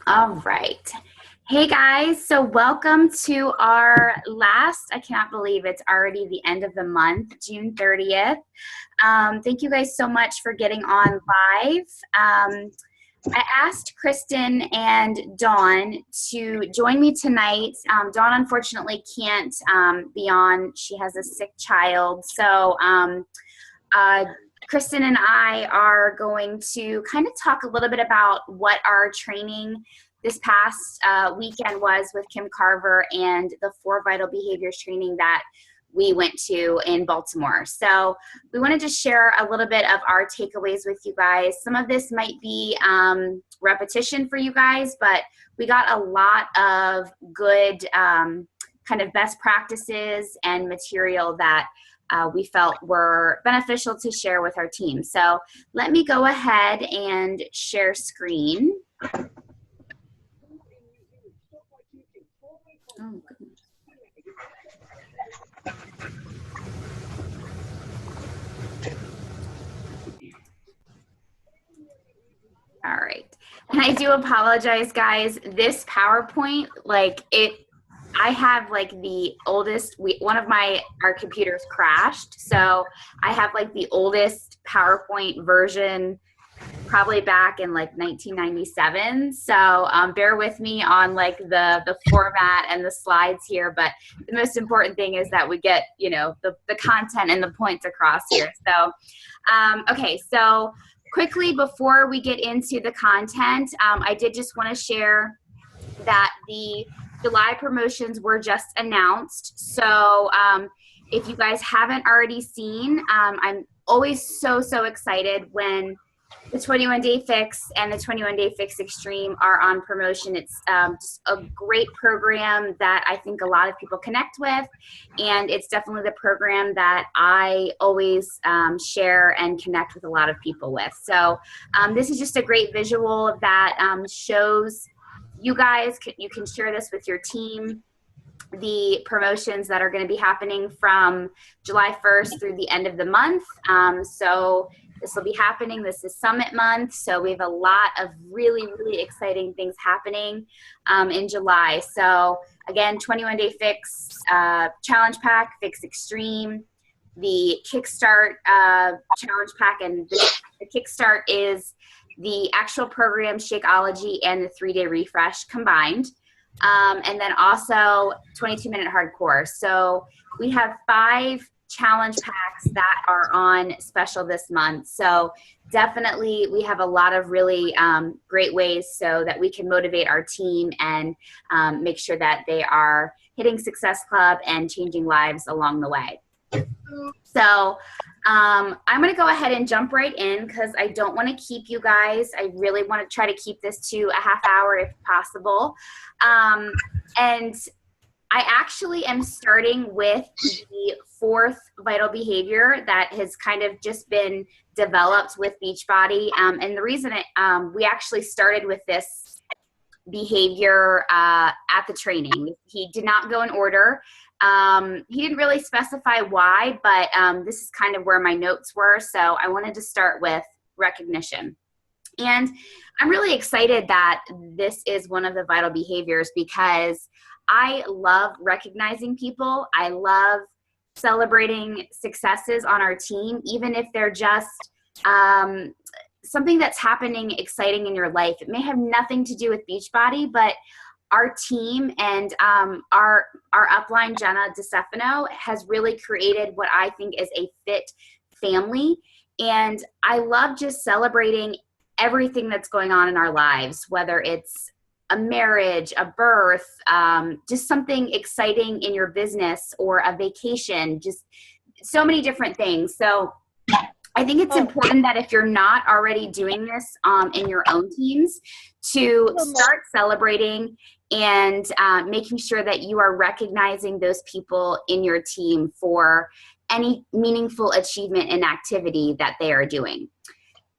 All right. Hey guys, so welcome to our last, I cannot believe it's already the end of the month, June 30th. Thank you guys so much for getting on live. I asked Kristen and Dawn to join me tonight. Dawn unfortunately can't be on. She has a sick child. So Kristen and I are going to kind of talk a little bit about what our training this past weekend was with Kim Carver and the 4 Vital Behaviors training that we went to in Baltimore. So we wanted to share a little bit of our takeaways with you guys. Some of this might be repetition for you guys, but we got a lot of good kind of best practices and material that we felt were beneficial to share with our team. So let me go ahead and share screen. Oh, goodness. All right. And I do apologize, guys. This PowerPoint, I have like the oldest, one of our computers crashed. So I have like the oldest PowerPoint version probably back in like 1997. So bear with me on like the format and the slides here. But the most important thing is that we get, the content and the points across here. So, okay. So quickly before we get into the content, I did just want to share that the July promotions were just announced. So if you guys haven't already seen, I'm always so excited when the 21-Day Fix and the 21-Day Fix Extreme are on promotion. It's just a great program that I think a lot of people connect with, and it's definitely the program that I always share and connect with a lot of people with. So this is just a great visual that shows you guys, you can share this with your team, the promotions that are going to be happening from July 1st through the end of the month. So this will be happening. This is Summit Month. So we have a lot of really exciting things happening in July. So again, 21-Day Fix Challenge Pack, Fix Extreme, the Kickstart Challenge Pack, and the Kickstart is the actual program, Shakeology, and the 3-day refresh combined. And then also 22-minute hardcore. So we have 5 challenge packs that are on special this month. So definitely we have a lot of really great ways so that we can motivate our team and make sure that they are hitting Success Club and changing lives along the way. So I'm going to go ahead and jump right in because I don't want to keep you guys. I really want to try to keep this to a half hour if possible. And I actually am starting with the 4th vital behavior that has kind of just been developed with Beachbody. And the reason we actually started with this behavior at the training, he did not go in order. He didn't really specify why, but this is kind of where my notes were. So I wanted to start with recognition. And I'm really excited that this is one of the vital behaviors because I love recognizing people. I love celebrating successes on our team, even if they're just something that's happening exciting in your life. It may have nothing to do with Beachbody, but our team and our upline, Jenna DeStefano, has really created what I think is a fit family. And I love just celebrating everything that's going on in our lives, whether it's a marriage, a birth, just something exciting in your business or a vacation, just so many different things. So I think it's important that if you're not already doing this in your own teams, to start celebrating and making sure that you are recognizing those people in your team for any meaningful achievement and activity that they are doing.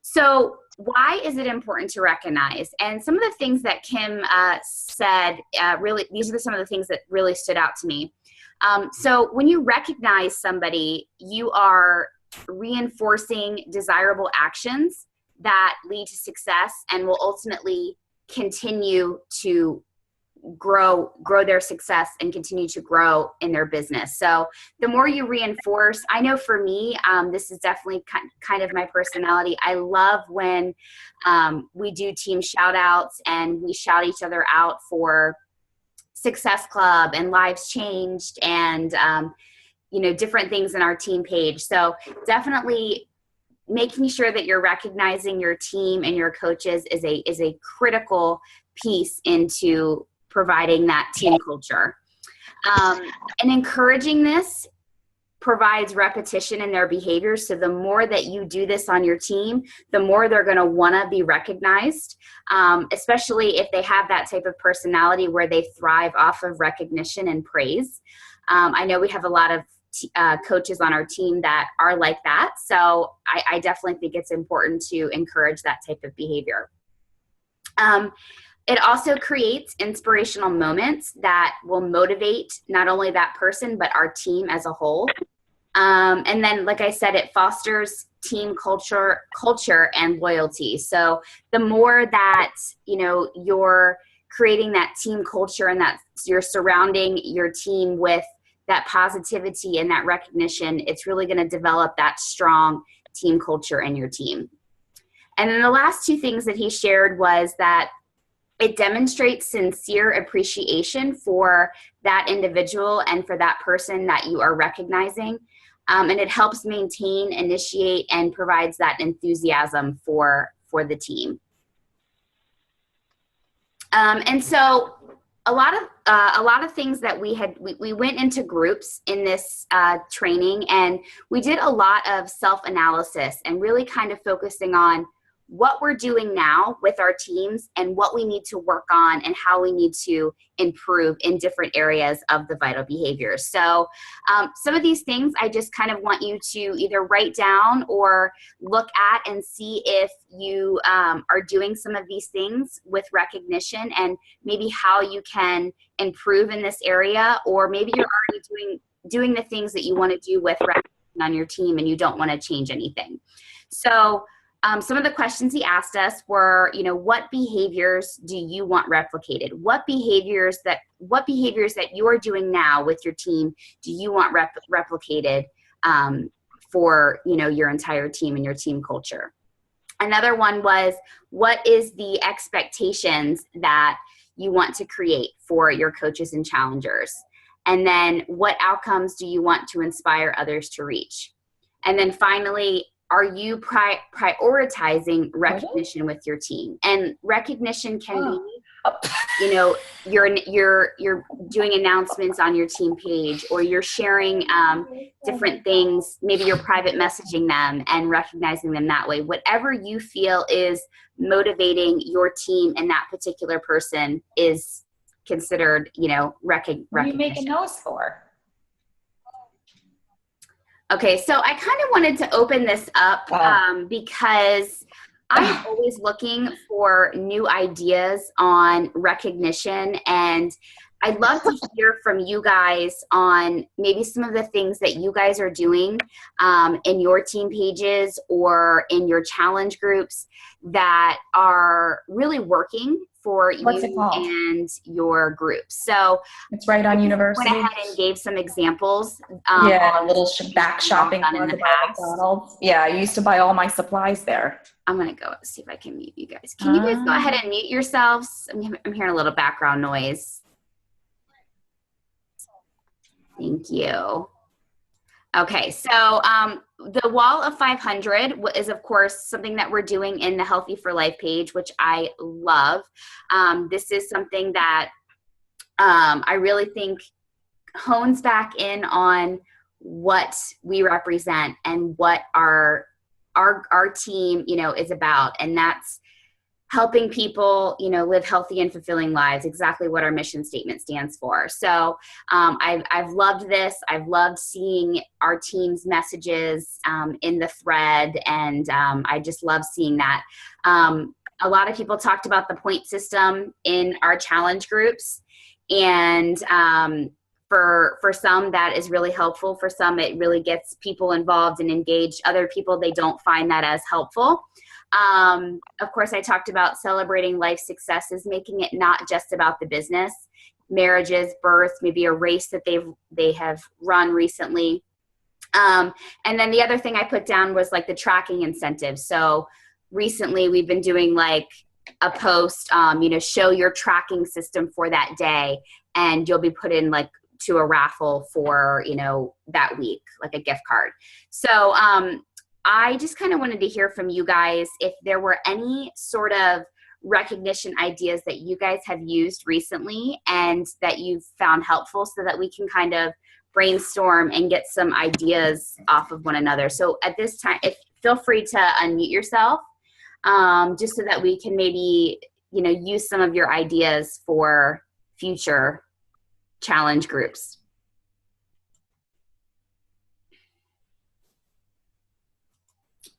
So why is it important to recognize? And some of the things that Kim said, really, these are some of the things that really stood out to me. So when you recognize somebody, you are reinforcing desirable actions that lead to success and will ultimately continue to grow their success and continue to grow in their business. So the more you reinforce, I know for me, this is definitely kind of my personality. I love when we do team shout outs and we shout each other out for Success Club and lives changed and, different things in our team page. So definitely making sure that you're recognizing your team and your coaches is a critical piece into providing that team culture. And encouraging this provides repetition in their behaviors. So the more that you do this on your team, the more they're going to want to be recognized, especially if they have that type of personality where they thrive off of recognition and praise. I know we have a lot of coaches on our team that are like that. So I definitely think it's important to encourage that type of behavior. It also creates inspirational moments that will motivate not only that person, but our team as a whole. And then, like I said, it fosters team culture and loyalty. So the more that, you're creating that team culture and that you're surrounding your team with that positivity and that recognition, it's really going to develop that strong team culture in your team. And then the last two things that he shared was that it demonstrates sincere appreciation for that individual and for that person that you are recognizing. And it helps maintain, initiate, and provides that enthusiasm for the team. And so a lot of things that we went into groups in this training, and we did a lot of self-analysis and really kind of focusing on what we're doing now with our teams and what we need to work on and how we need to improve in different areas of the vital behaviors. So some of these things I just kind of want you to either write down or look at and see if you are doing some of these things with recognition and maybe how you can improve in this area, or maybe you're already doing the things that you want to do with recognition on your team and you don't want to change anything. So some of the questions he asked us were, what behaviors do you want replicated? What behaviors that you are doing now with your team do you want replicated for, your entire team and your team culture? Another one was, what is the expectations that you want to create for your coaches and challengers? And then what outcomes do you want to inspire others to reach? And then finally, are you prioritizing recognition with your team? And recognition can be, you're doing announcements on your team page, or you're sharing different things. Maybe you're private messaging them and recognizing them that way. Whatever you feel is motivating your team and that particular person is considered, recognition. What are you making those for? Okay, so I kind of wanted to open this up because I'm always looking for new ideas on recognition, and I'd love to hear from you guys on maybe some of the things that you guys are doing in your team pages or in your challenge groups that are really working for you and your groups. So it's right on University. Went ahead and gave some examples. A little back shopping in the McDonald's. Yeah, I used to buy all my supplies there. I'm going to go see if I can mute you guys. Can you guys go ahead and mute yourselves? I'm hearing a little background noise. Thank you. Okay, so the Wall of 500 is, of course, something that we're doing in the Healthy for Life page, which I love. This is something that I really think hones back in on what we represent and what our team, is about, and that's helping people, live healthy and fulfilling lives, exactly what our mission statement stands for. So I've loved this. I've loved seeing our team's messages in the thread, and I just love seeing that. A lot of people talked about the point system in our challenge groups, and for some that is really helpful. For some, it really gets people involved and engaged. Other people, they don't find that as helpful. Of course, I talked about celebrating life successes, making it not just about the business, marriages, births, maybe a race that they have run recently. And then the other thing I put down was like the tracking incentives. So recently we've been doing like a post, show your tracking system for that day, and you'll be put in like to a raffle for, that week, like a gift card. So I just kind of wanted to hear from you guys if there were any sort of recognition ideas that you guys have used recently and that you've found helpful, so that we can kind of brainstorm and get some ideas off of one another. So at this time, feel free to unmute yourself, just so that we can maybe, use some of your ideas for future challenge groups.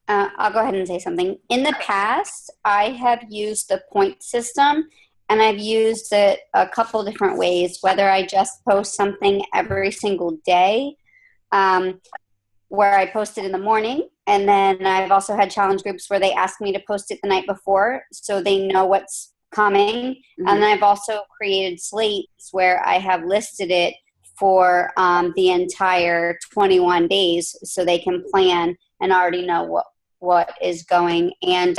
I'll go ahead and say something. In the past, I have used the point system, and I've used it a couple different ways, whether I just post something every single day, where I post it in the morning, and then I've also had challenge groups where they ask me to post it the night before so they know what's coming. Mm-hmm. And I've also created slates where I have listed it for the entire 21 days so they can plan and already know what is going. And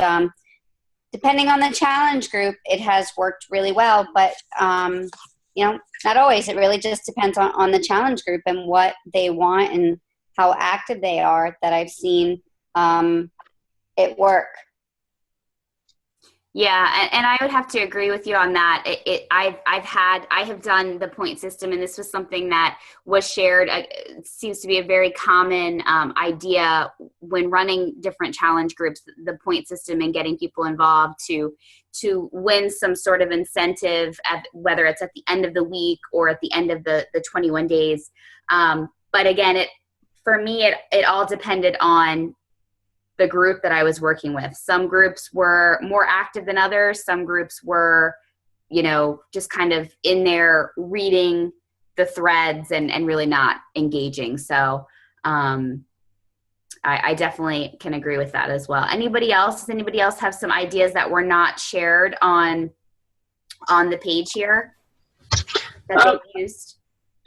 depending on the challenge group, it has worked really well, but not always. It really just depends on the challenge group and what they want and how active they are, that I've seen it work. Yeah, and I would have to agree with you on that. I have done the point system, and this was something that was shared. It seems to be a very common idea when running different challenge groups, the point system, and getting people involved to win some sort of incentive, whether it's at the end of the week or at the end of the 21 days. But again, for me, it all depended on the group that I was working with. Some groups were more active than others. Some groups were, just kind of in there reading the threads and really not engaging. So I definitely can agree with that as well. Anybody else? Does anybody else have some ideas that were not shared on the page here that they used?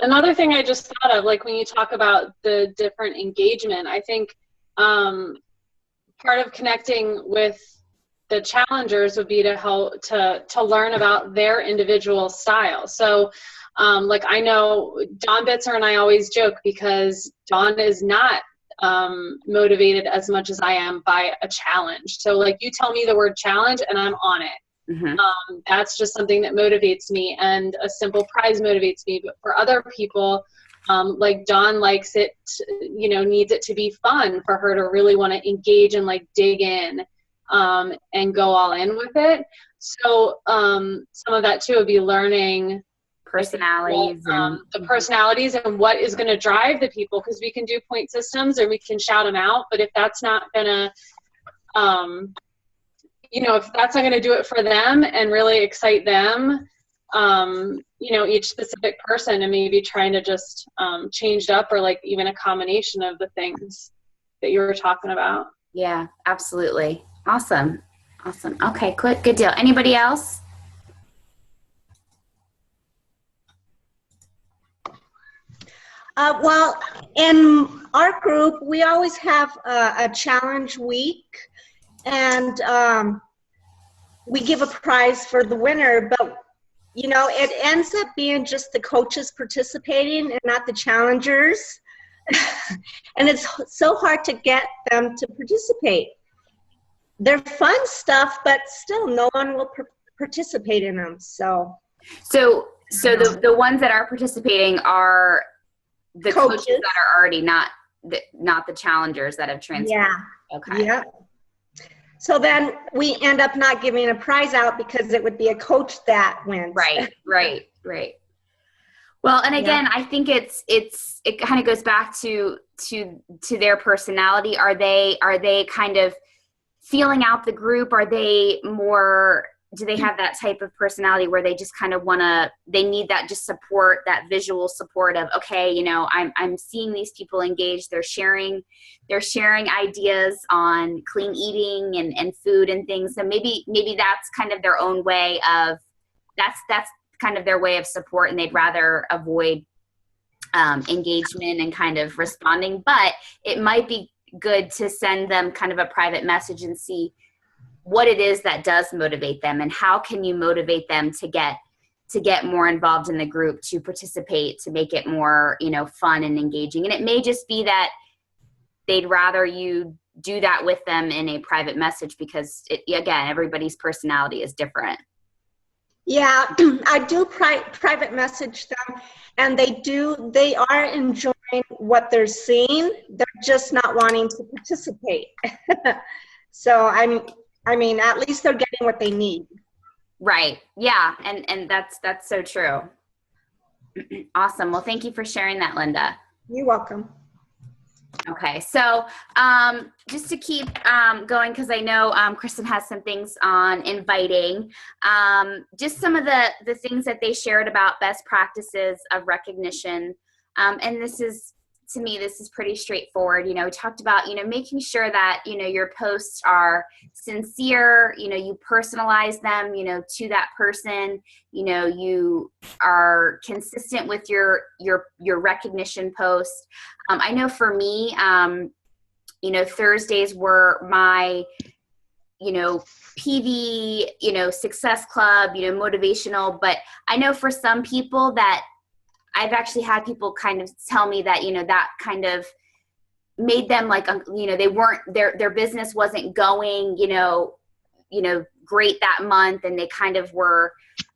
Another thing I just thought of, like when you talk about the different engagement, I think part of connecting with the challengers would be to help to learn about their individual style. So like I know Dawn Bitzer and I always joke because Dawn is not motivated as much as I am by a challenge. So like you tell me the word challenge and I'm on it. Mm-hmm. That's just something that motivates me, and a simple prize motivates me. But for other people, like Dawn likes it, needs it to be fun for her to really want to engage and like dig in and go all in with it. So some of that too would be learning personalities, the personalities and what is going to drive the people, because we can do point systems or we can shout them out, but if that's not going to if that's not going to do it for them and really excite them, each specific person, and maybe trying to just change it up, or like even a combination of the things that you were talking about. Yeah, absolutely. Awesome. Okay, good deal. Anybody else? Well, in our group, we always have a challenge week, and we give a prize for the winner, but it ends up being just the coaches participating and not the challengers. And it's so hard to get them to participate. They're fun stuff, but still no one will participate in them. So the ones that are participating are the coaches that are already not the challengers that have transferred. Yeah. Okay. Yeah. So then we end up not giving a prize out because it would be a coach that wins. Right. Well, and again, I think it kind of goes back to their personality. Are they kind of feeling out the group? Are they more do they have that type of personality where they just kind of they need that just support, that visual support of, okay, you know, I'm seeing these people engaged. They're sharing ideas on clean eating and food and things. So maybe that's kind of their own way of, that's kind of their way of support, and they'd rather avoid engagement and kind of responding. But it might be good to send them kind of a private message and see what it is that does motivate them, and how can you motivate them to get more involved in the group, to participate, to make it more, you know, fun and engaging. And it may just be that they'd rather you do that with them in a private message, because again, everybody's personality is different. Yeah, I do private message them, and they are enjoying what they're seeing. They're just not wanting to participate. So I mean, at least they're getting what they need. Right. Yeah. And that's so true. Awesome. Well, thank you for sharing that, Linda. You're welcome. Okay. So just to keep going, because I know Kristen has some things on inviting, just some of the things that they shared about best practices of recognition. And this is, to me, this is pretty straightforward. You know, we talked about, you know, making sure that, you know, your posts are sincere, you know, you personalize them, you know, to that person, you know, you are consistent with your recognition post. I know for me, you know, Thursdays were my, you know, PV, you know, success club, you know, motivational, but I know for some people that I've actually had people kind of tell me that, you know, that kind of made them like, you know, they weren't, their business wasn't going, you know, great that month. And they kind of were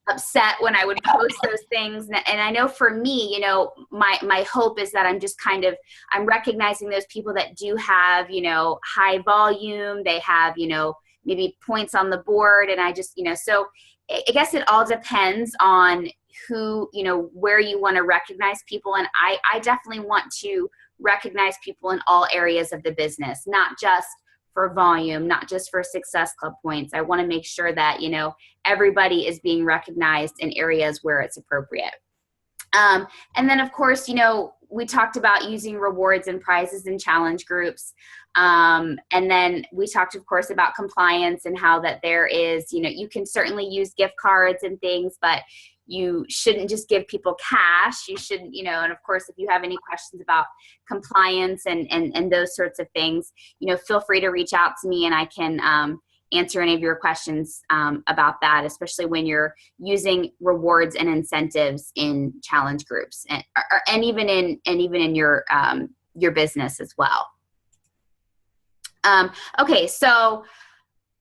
upset when I would post those things. And I know for me, you know, my hope is that I'm recognizing those people that do have, you know, high volume. They have, you know, maybe points on the board. And I just, you know, so I guess it all depends on who, you know, where you want to recognize people. And I definitely want to recognize people in all areas of the business, not just for volume, not just for success club points. I want to make sure that, you know, everybody is being recognized in areas where it's appropriate. And then of course, you know, we talked about using rewards and prizes in challenge groups. And then we talked, of course, about compliance and how that there is, you know, you can certainly use gift cards and things, but you shouldn't just give people cash. You shouldn't, you know, and of course, if you have any questions about compliance and those sorts of things, you know, feel free to reach out to me and I can answer any of your questions about that, especially when you're using rewards and incentives in challenge groups and even in your business as well. Okay, so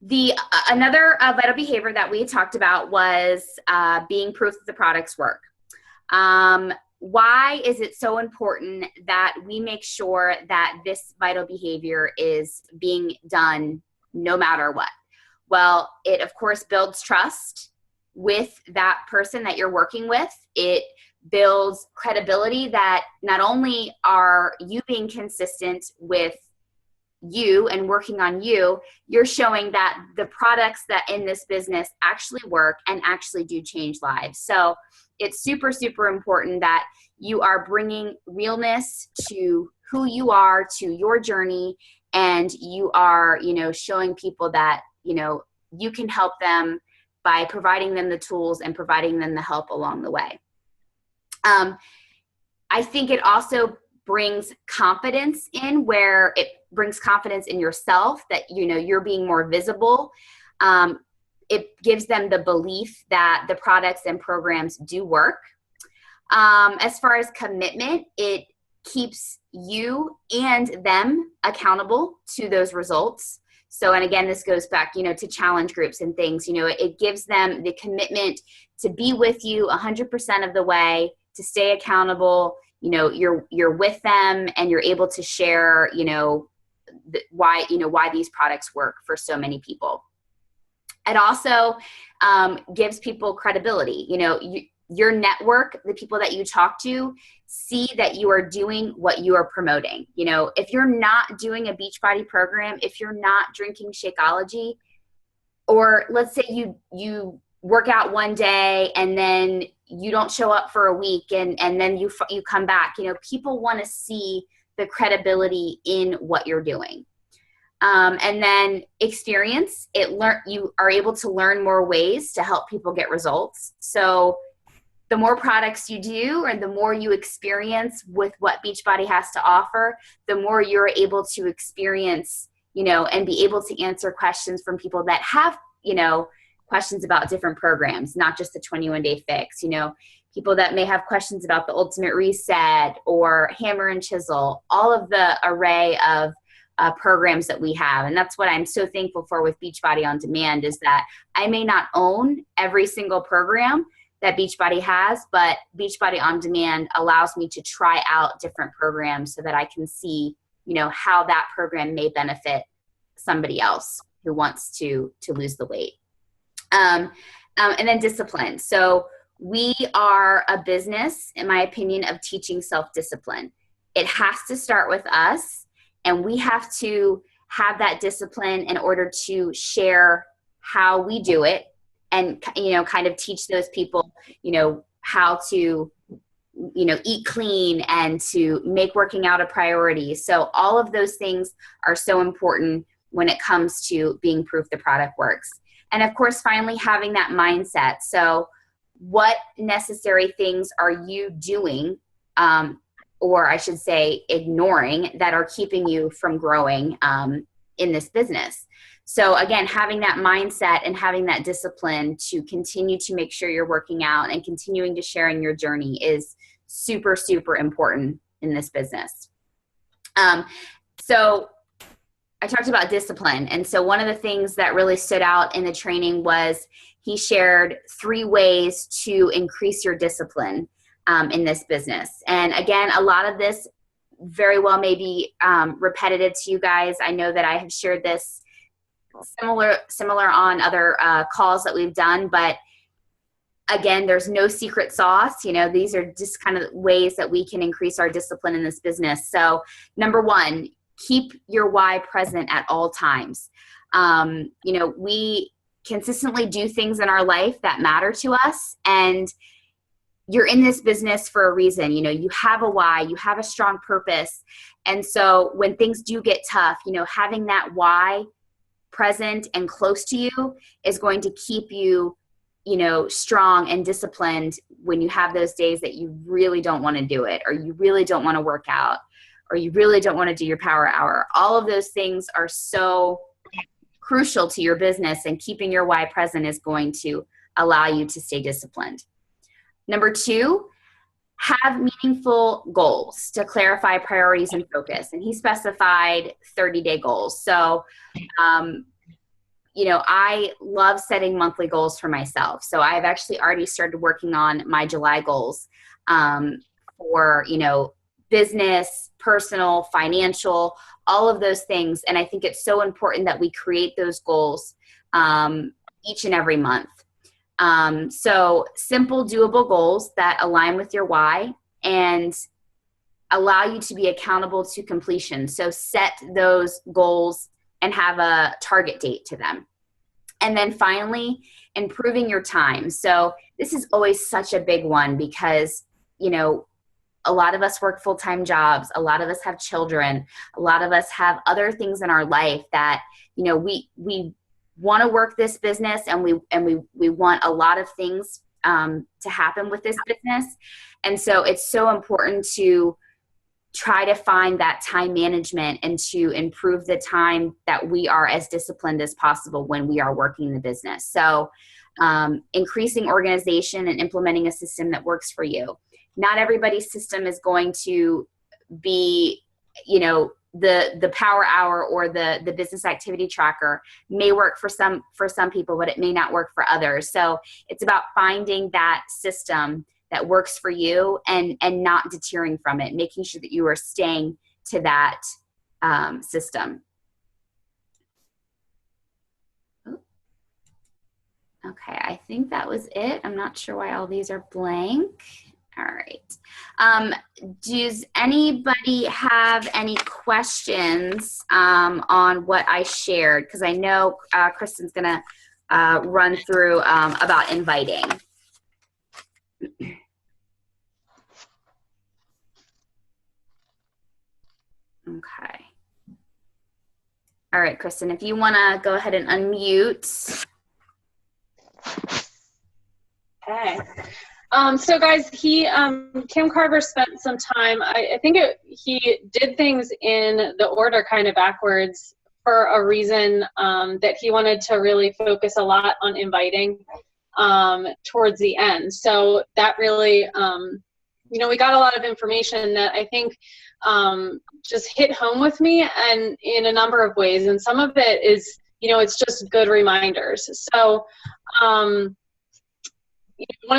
the another vital behavior that we talked about was being proof that the products work. Why is it so important that we make sure that this vital behavior is being done no matter what? Well, it of course builds trust with that person that you're working with. It builds credibility that not only are you being consistent with you and working on you, you're showing that the products that in this business actually work and actually do change lives. So it's super, super important that you are bringing realness to who you are, to your journey, and you are, you know, showing people that, you know, you can help them by providing them the tools and providing them the help along the way. I think it also brings confidence in, where it brings confidence in yourself that, you know, you're being more visible. It gives them the belief that the products and programs do work. As far as commitment, it keeps you and them accountable to those results. So, and again, this goes back, you know, to challenge groups and things, you know, it gives them the commitment to be with you 100% of the way, to stay accountable. You know, you're with them and you're able to share, you know, why these products work for so many people. It also gives people credibility. You know, your network, the people that you talk to, see that you are doing what you are promoting. You know, if you're not doing a Beachbody program, if you're not drinking Shakeology, or let's say you work out one day and then you don't show up for a week and then you come back. People want to see the credibility in what you're doing. And then experience, you are able to learn more ways to help people get results. So the more products you do and the more you experience with what Beachbody has to offer, the more you're able to experience, and be able to answer questions from people that have, questions about different programs, not just the 21-day fix, people that may have questions about the ultimate reset or hammer and chisel, all of the array of programs that we have. And that's what I'm so thankful for with Beachbody On Demand, is that I may not own every single program that Beachbody has, but Beachbody On Demand allows me to try out different programs so that I can see, how that program may benefit somebody else who wants to lose the weight. And then discipline. So we are a business, in my opinion, of teaching self-discipline. It has to start with us, and we have to have that discipline in order to share how we do it and, kind of teach those people, how to, eat clean and to make working out a priority. So all of those things are so important when it comes to being proof the product works. And of course, finally, having that mindset. So what necessary things are you doing, or I should say ignoring, that are keeping you from growing in this business? So again, having that mindset and having that discipline to continue to make sure you're working out and continuing to share in your journey is super, super important in this business. So I talked about discipline. And so one of the things that really stood out in the training was he shared 3 ways to increase your discipline in this business. And again, a lot of this very well may be repetitive to you guys. I know that I have shared this similar on other calls that we've done, but again, there's no secret sauce. These are just kind of ways that we can increase our discipline in this business. So number 1, keep your why present at all times. We consistently do things in our life that matter to us, and you're in this business for a reason. You have a why, you have a strong purpose. And so when things do get tough, having that why present and close to you is going to keep you, strong and disciplined when you have those days that you really don't want to do it, or you really don't want to work out, or you really don't want to do your power hour. All of those things are so crucial to your business, and keeping your why present is going to allow you to stay disciplined. Number 2, have meaningful goals to clarify priorities and focus. And he specified 30-day goals. So, I love setting monthly goals for myself. So I've actually already started working on my July goals for, business, personal, financial, all of those things. And I think it's so important that we create those goals each and every month. So simple, doable goals that align with your why and allow you to be accountable to completion. So set those goals and have a target date to them. And then finally, improving your time. So this is always such a big one because, a lot of us work full-time jobs. A lot of us have children. A lot of us have other things in our life that, we want to work this business, and we want a lot of things to happen with this business. And so it's so important to try to find that time management and to improve the time that we are as disciplined as possible when we are working the business. So increasing organization and implementing a system that works for you. Not everybody's system is going to be, the power hour or the business activity tracker may work for some people, but it may not work for others. So it's about finding that system that works for you and not deterring from it, making sure that you are staying to that system. Okay, I think that was it. I'm not sure why all these are blank. All right. Does anybody have any questions on what I shared? Because I know Kristen's going to run through about inviting. Okay. All right, Kristen, if you want to go ahead and unmute. Okay. So guys, Kim Carver spent some time, I think he did things in the order kind of backwards for a reason, that he wanted to really focus a lot on inviting towards the end. So that really, we got a lot of information that I think just hit home with me, and in a number of ways. And some of it is, it's just good reminders. So one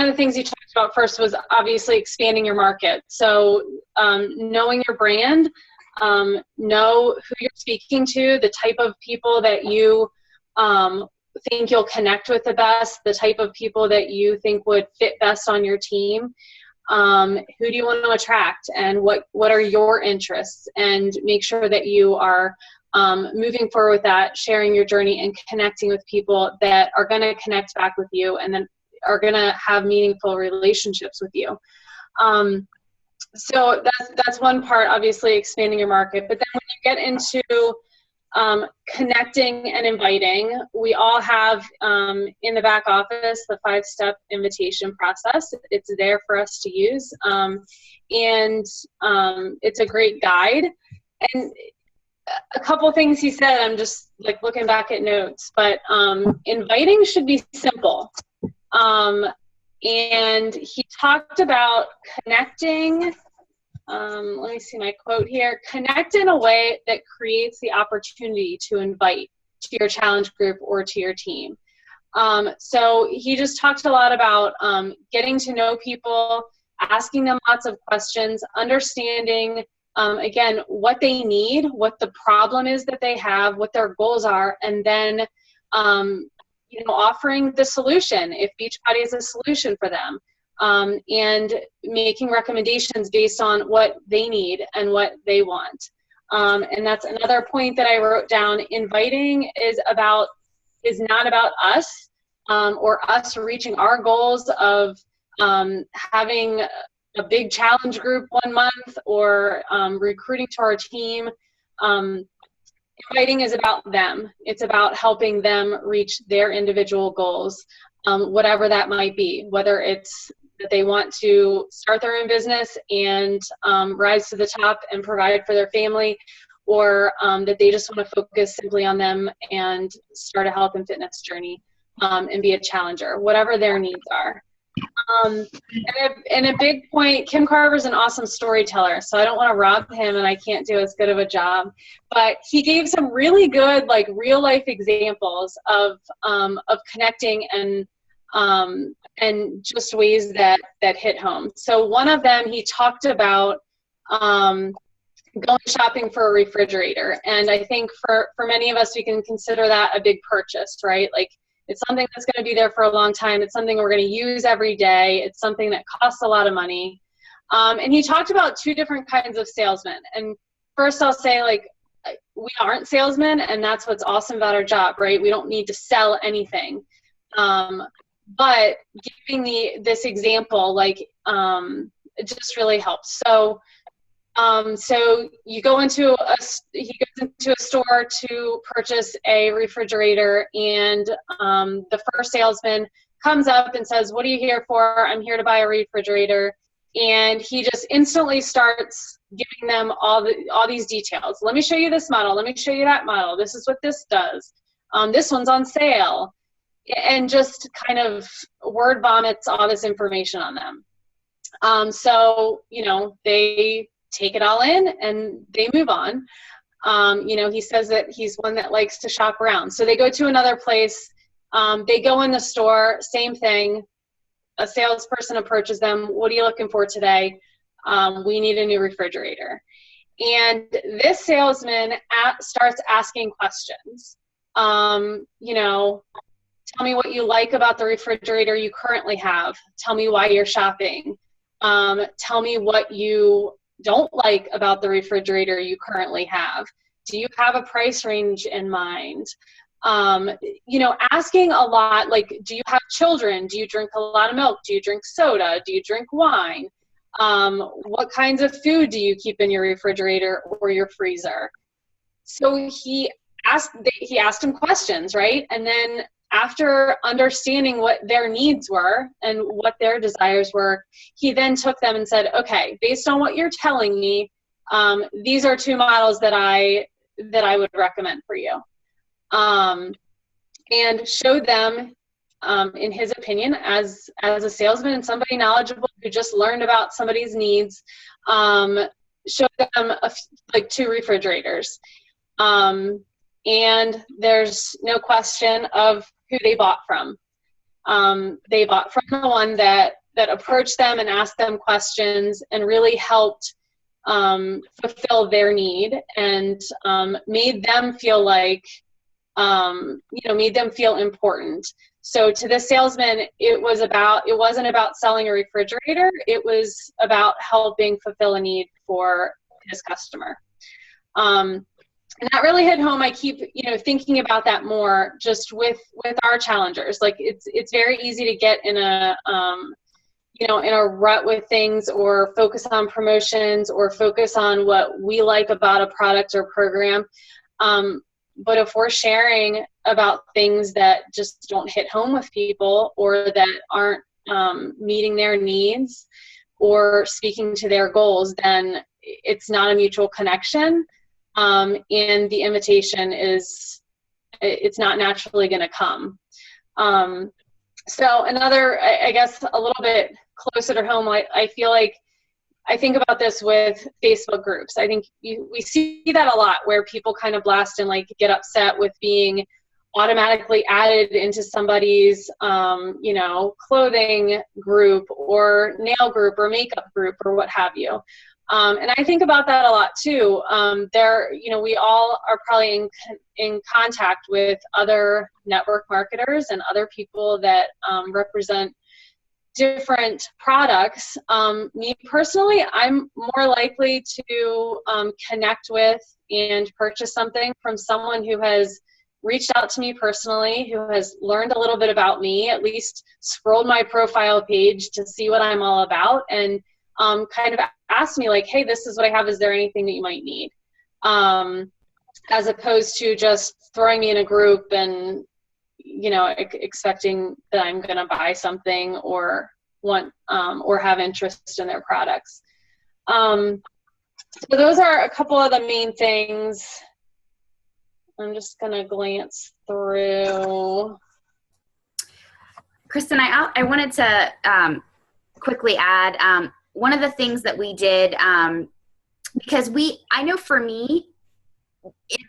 of the things you talked about first was obviously expanding your market. So knowing your brand, know who you're speaking to, the type of people that you think you'll connect with the best, the type of people that you think would fit best on your team. Who do you want to attract, and what are your interests, and make sure that you are moving forward with that, sharing your journey and connecting with people that are going to connect back with you, and then are going to have meaningful relationships with you. So that's one part, obviously expanding your market. But then when you get into connecting and inviting, we all have in the back office the 5-step invitation process. It's there for us to use, and it's a great guide. And a couple things he said, I'm just like looking back at notes, but inviting should be simple. And he talked about connecting, let me see my quote here, connect in a way that creates the opportunity to invite to your challenge group or to your team. So he just talked a lot about getting to know people, asking them lots of questions, understanding, again, what they need, what the problem is that they have, what their goals are, and then offering the solution if Beachbody is a solution for them, and making recommendations based on what they need and what they want. And that's another point that I wrote down. Inviting is not about us, or us reaching our goals of having a big challenge group one month, or recruiting to our team. Inviting is about them. It's about helping them reach their individual goals, whatever that might be, whether it's that they want to start their own business and rise to the top and provide for their family, or that they just want to focus simply on them and start a health and fitness journey and be a challenger, whatever their needs are. And a big point, Kim Carver's an awesome storyteller, so I don't want to rob him and I can't do as good of a job, but he gave some really good, like, real life examples of connecting and just ways that hit home. So one of them, he talked about going shopping for a refrigerator. And I think for many of us, we can consider that a big purchase, right? Like, it's something that's going to be there for a long time. It's something we're going to use every day. It's something that costs a lot of money. And he talked about 2 different kinds of salesmen. And first I'll say, like, we aren't salesmen, and that's what's awesome about our job, right? We don't need to sell anything. But giving this example, like, it just really helps. So he goes into a store to purchase a refrigerator, and the first salesman comes up and says, "What are you here for?" "I'm here to buy a refrigerator." And he just instantly starts giving them all these details. "Let me show you this model. Let me show you that model. This is what this does. This one's on sale." And just kind of word vomits all this information on them. So they take it all in and they move on. He says that he's one that likes to shop around. So they go to another place. They go in the store, same thing. A salesperson approaches them. "What are you looking for today?" "We need a new refrigerator." And this salesman starts asking questions. "Tell me what you like about the refrigerator you currently have. Tell me why you're shopping. Tell me what you don't like about the refrigerator you currently have. Do you have a price range in mind? Asking a lot, like, do you have children? Do you drink a lot of milk? Do you drink soda? Do you drink wine? What kinds of food do you keep in your refrigerator or your freezer? So he asked him questions, right? And then after understanding what their needs were and what their desires were, he then took them and said, okay, based on what you're telling me, these are 2 models that I would recommend for you. And showed them, in his opinion, as a salesman and somebody knowledgeable who just learned about somebody's needs, showed them 2 refrigerators. And there's no question of who they bought from. They bought from the one that approached them and asked them questions and really helped fulfill their need and made them feel like, made them feel important. So to the salesman, it wasn't about selling a refrigerator. It was about helping fulfill a need for his customer. And that really hit home. I keep, thinking about that more just with our challengers. Like it's very easy to get in a rut with things, or focus on promotions, or focus on what we like about a product or program. But if we're sharing about things that just don't hit home with people, or that aren't meeting their needs or speaking to their goals, then it's not a mutual connection. And the invitation it's not naturally going to come. So another, I guess, a little bit closer to home, I feel like I think about this with Facebook groups. I think we see that a lot, where people kind of blast and get upset with being automatically added into somebody's, clothing group or nail group or makeup group or what have you. And I think about that a lot too. We all are probably in contact with other network marketers and other people that represent different products. Me personally, I'm more likely to connect with and purchase something from someone who has reached out to me personally, who has learned a little bit about me, at least scrolled my profile page to see what I'm all about, and kind of asked me hey, this is what I have. Is there anything that you might need? As opposed to just throwing me in a group and, expecting that I'm going to buy something or want, or have interest in their products. So those are a couple of the main things. I'm just going to glance through. Kristen, I wanted to quickly add, one of the things that we did, because I know for me,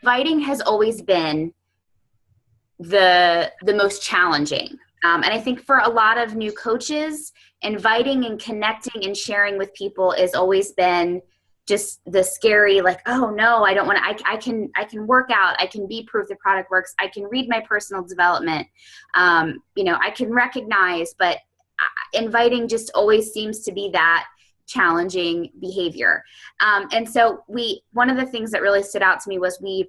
inviting has always been the most challenging. And I think for a lot of new coaches, inviting and connecting and sharing with people has always been just the scary, oh no, I don't want to, I can work out, I can be proof the product works, I can read my personal development, I can recognize, but inviting just always seems to be that challenging behavior. And so one of the things that really stood out to me was we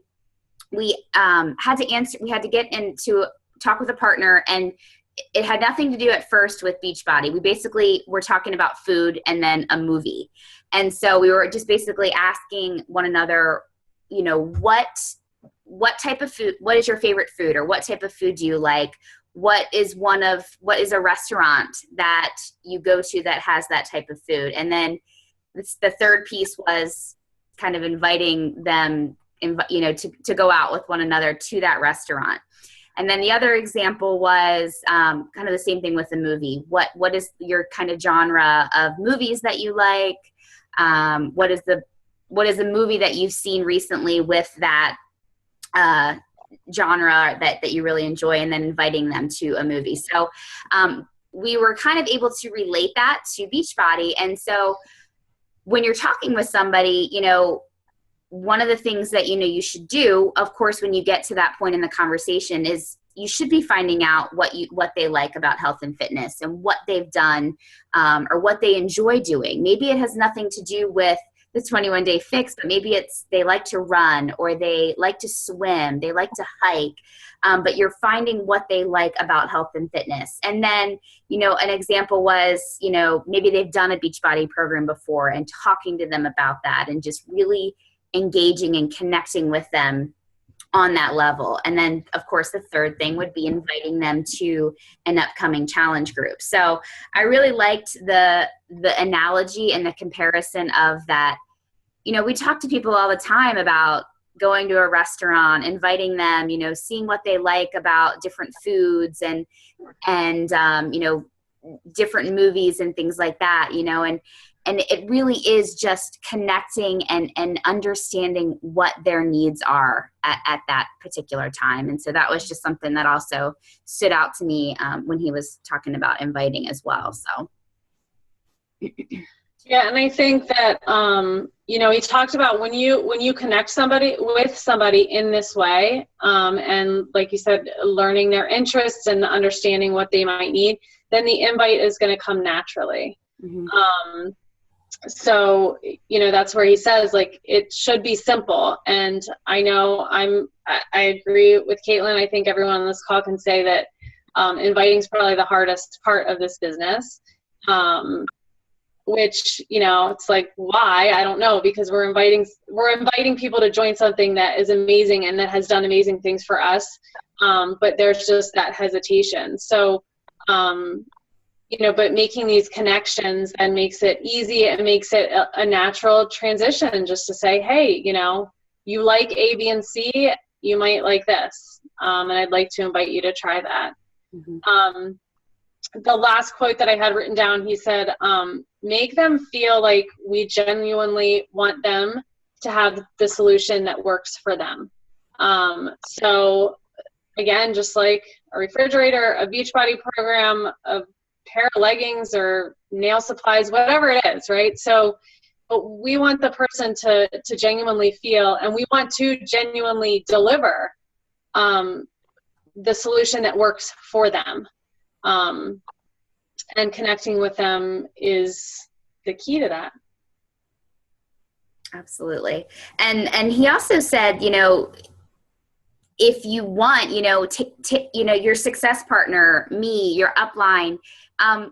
had to get into talk with a partner, and it had nothing to do at first with Beachbody. We basically were talking about food and then a movie. And so we were just basically asking one another, what type of food, what is your favorite food, or what type of food do you like? What is a restaurant that you go to that has that type of food? And then the third piece was kind of inviting them, to go out with one another to that restaurant. And then the other example was kind of the same thing with the movie. What is your kind of genre of movies that you like? What is the movie that you've seen recently with that genre that you really enjoy, and then inviting them to a movie. So we were kind of able to relate that to Beachbody. And so when you're talking with somebody, one of the things that, you should do, of course, when you get to that point in the conversation, is you should be finding out what they like about health and fitness and what they've done, or what they enjoy doing. Maybe it has nothing to do with the 21 Day Fix, but maybe it's they like to run or they like to swim, they like to hike, but you're finding what they like about health and fitness. And then, you know, an example was, you know, maybe they've done a Beachbody program before and talking to them about that and just really engaging and connecting with them on that level. And then, of course, the third thing would be inviting them to an upcoming challenge group. So I really liked the analogy and the comparison of that. You know, we talk to people all the time about going to a restaurant, inviting them, you know, seeing what they like about different foods and you know, different movies and things like that, you know, and it really is just connecting and understanding what their needs are at that particular time. And so that was just something that also stood out to me when he was talking about inviting as well. So. Yeah, and I think that, you know, he talked about when you connect somebody with somebody in this way, and like you said, learning their interests and understanding what they might need, then the invite is going to come naturally. Mm-hmm. So, you know, that's where he says, like, it should be simple. And I know I agree with Caitlin. I think everyone on this call can say that inviting is probably the hardest part of this business. Which, you know, it's like, why? I don't know, because we're inviting people to join something that is amazing and that has done amazing things for us. But there's just that hesitation. So, you know, but making these connections then makes it easy. It makes it a natural transition just to say, hey, you know, you like A, B, and C, you might like this. And I'd like to invite you to try that. Mm-hmm. The last quote that I had written down, he said, make them feel like we genuinely want them to have the solution that works for them. So again, just like a refrigerator, a Beachbody program, a pair of leggings or nail supplies, whatever it is, right? So but we want the person to genuinely feel, and we want to genuinely deliver the solution that works for them. And connecting with them is the key to that. Absolutely. And he also said, you know, if you want, you know, you know, your success partner, me, your upline,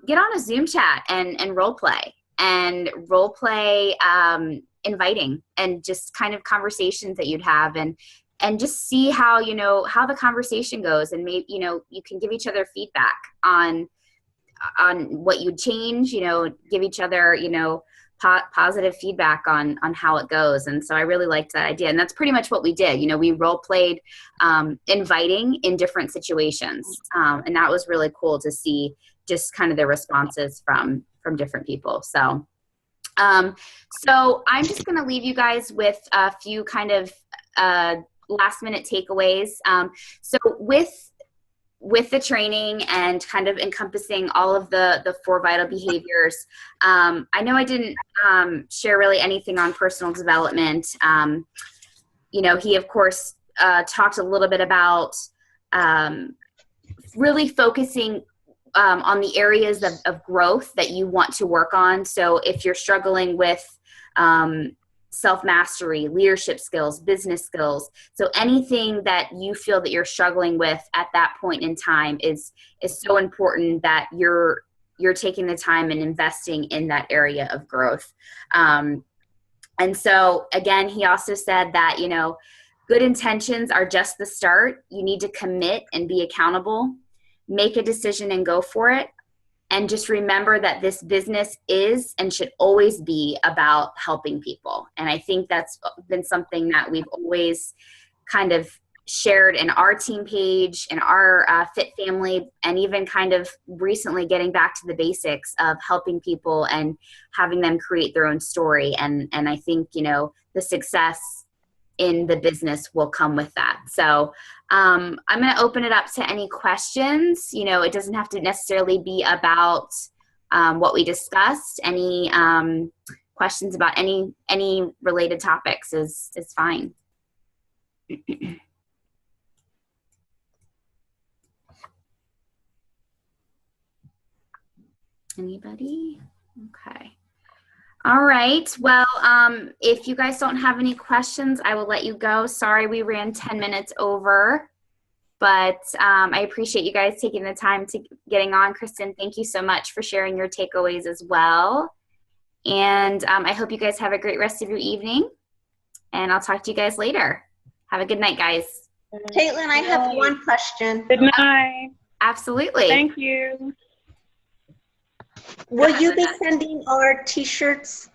get on a Zoom chat and role play inviting and just kind of conversations that you'd have and just see how, you know, how the conversation goes. And maybe, you know, you can give each other feedback on what you'd change, you know, give each other, you know, positive feedback on how it goes. And so I really liked that idea. And that's pretty much what we did. You know, we role played inviting in different situations. And that was really cool to see just kind of the responses from different people. So, so I'm just going to leave you guys with a few kind of last minute takeaways. So with the training and kind of encompassing all of the 4 vital behaviors, I know I didn't share really anything on personal development. You know, he of course talked a little bit about really focusing on the areas of growth that you want to work on. So if you're struggling with self-mastery, leadership skills, business skills. So anything that you feel that you're struggling with at that point in time is so important that you're taking the time and investing in that area of growth. And so again, he also said that, you know, good intentions are just the start. You need to commit and be accountable, make a decision and go for it. And just remember that this business is and should always be about helping people. And I think that's been something that we've always kind of shared in our team page, in our Fit family, and even kind of recently getting back to the basics of helping people and having them create their own story. And I think, you know, the success in the business will come with that. So I'm going to open it up to any questions. You know, it doesn't have to necessarily be about what we discussed. Any questions about any related topics is fine. Anybody? Okay. All right. Well, if you guys don't have any questions, I will let you go. Sorry we ran 10 minutes over, but I appreciate you guys taking the time to getting on. Kristen, thank you so much for sharing your takeaways as well. And I hope you guys have a great rest of your evening, and I'll talk to you guys later. Have a good night, guys. Caitlin, I have one question. Good night. Absolutely. Thank you. Will you be sending our t-shirts?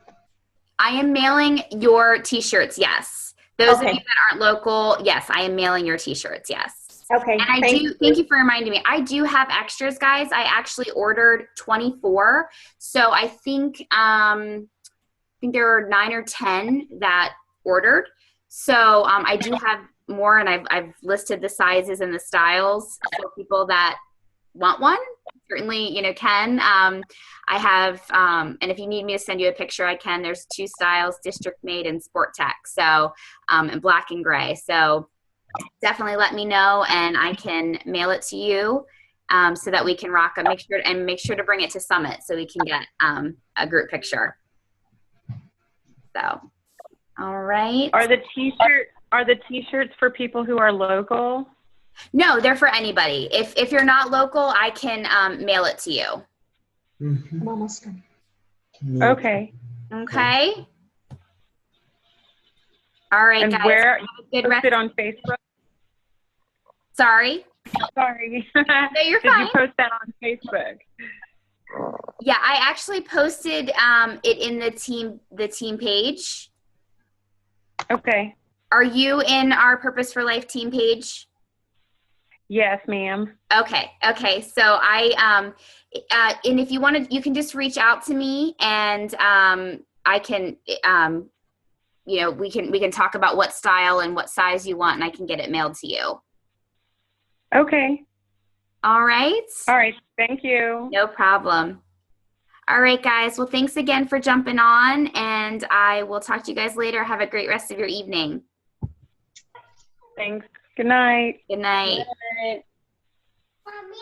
I am mailing your t-shirts, yes. Those of Okay. you that aren't local, yes, I am mailing your t-shirts, yes. Okay. And I thank you for reminding me. I do have extras, guys. I actually ordered 24. So I think there were 9 or 10 that ordered. So I do have more, and I've listed the sizes and the styles for people that want one. Certainly, can. I have, and if you need me to send you a picture, I can. There's 2 styles, District Made and Sport Tech, so, and black and gray. So definitely let me know, and I can mail it to you so that we can rock it. Make sure to bring it to Summit so we can get a group picture. So, all right. Are the t-shirts for people who are local? No, they're for anybody. If you're not local, I can mail it to you. I'm almost done. Okay. Okay. All right, And guys. where Have a you good post it rest. on Facebook? Sorry. No, you're Did fine. you post that on Facebook? Yeah, I actually posted it in the team page. Okay. Are you in our Purpose for Life team page? Yes, ma'am. Okay. So I and if you wanted, you can just reach out to me, and I can we can talk about what style and what size you want, and I can get it mailed to you. Okay. All right. All right. Thank you. No problem. All right, guys. Well, thanks again for jumping on, and I will talk to you guys later. Have a great rest of your evening. Thanks. Good night. Good night. All right. Mommy,